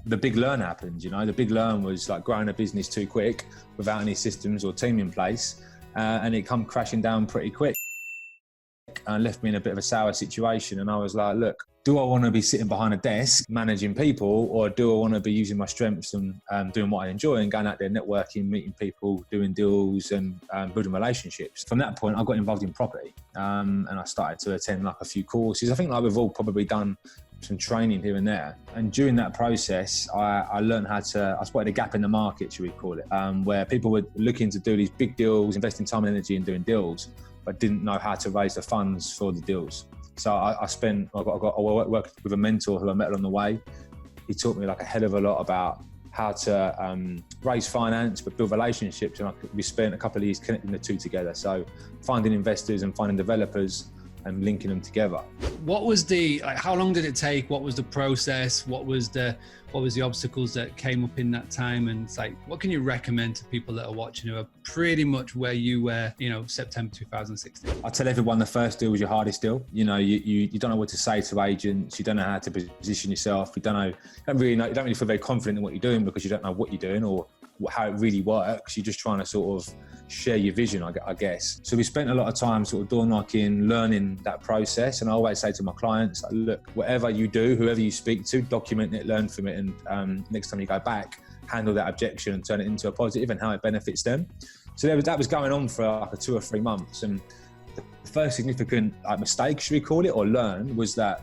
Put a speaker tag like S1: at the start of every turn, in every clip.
S1: the big learn happened, you know. The big learn was like growing a business too quick without any systems or team in place, and it come crashing down pretty quick and left me in a bit of a sour situation. And I was like, look, do I want to be sitting behind a desk managing people, or do I want to be using my strengths and doing what I enjoy and going out there networking, meeting people, doing deals and building relationships? From that point, I got involved in property, and I started to attend like a few courses. I think like we've all probably done some training here and there. And during that process, I learned how to, I spotted a gap in the market, should we call it, where people were looking to do these big deals, investing time and energy in doing deals, but didn't know how to raise the funds for the deals. So I worked with a mentor who I met along the way. He taught me like a hell of a lot about how to raise finance, but build relationships. And we spent a couple of years connecting the two together. So finding investors and finding developers and linking them together.
S2: What was how long did it take? What was the process? What was the obstacles that came up in that time? And it's like, what can you recommend to people that are watching who are pretty much where you were, September 2016?
S1: I tell everyone the first deal was your hardest deal. You don't know what to say to agents. You don't know how to position yourself. You don't really feel very confident in what you're doing because you don't know what you're doing or how it really works. You're just trying to sort of share your vision, I guess. So we spent a lot of time sort of door knocking, learning that process. And I always say to my clients, like, look, whatever you do, whoever you speak to, document it, learn from it. And next time you go back, handle that objection and turn it into a positive and how it benefits them. So that was going on for like 2 or 3 months. And the first significant mistake, should we call it, or learn, was that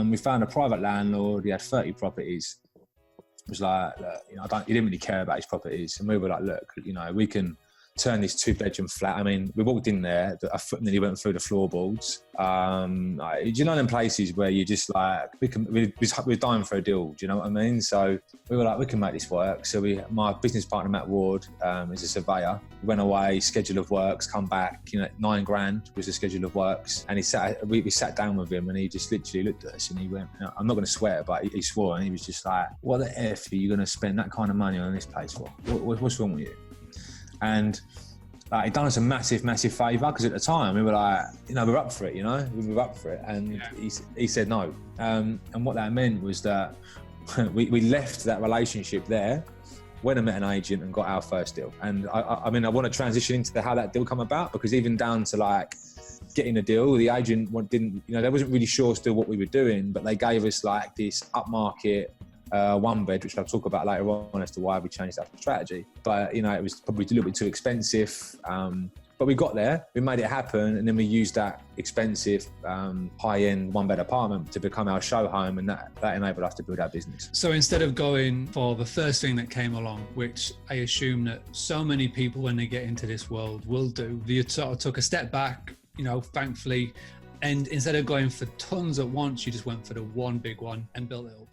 S1: we found a private landlord. He had 30 properties. It was like, look, he didn't really care about his properties. And we were like, look, we can turn this 2-bedroom flat. I mean, we walked in there, a foot nearly went through the floorboards. Them places where you just like, we're dying for a deal, do you know what I mean? So we were like, we can make this work. So my business partner, Matt Ward, is a surveyor. We went away, schedule of works, come back, $9,000 was the schedule of works. And we sat down with him and he just literally looked at us and he went, I'm not going to swear, but he swore, and he was just like, what the F are you going to spend that kind of money on this place for? What's wrong with you? And it done us a massive, massive favour, because at the time we were like, we're up for it, we were up for it. And yeah. He said no. And what that meant was that we left that relationship there, went and met an agent and got our first deal. And I want to transition into how that deal come about, because even down to like getting a deal, the agent didn't, they wasn't really sure still what we were doing, but they gave us like this upmarket 1 bed, which I'll talk about later on as to why we changed that strategy. But it was probably a little bit too expensive. But we got there, we made it happen, and then we used that expensive, high-end 1-bed apartment to become our show home, and that enabled us to build our business.
S2: So instead of going for the first thing that came along, which I assume that so many people when they get into this world will do, you sort of took a step back, thankfully, and instead of going for tons at once, you just went for the one big one and built it up.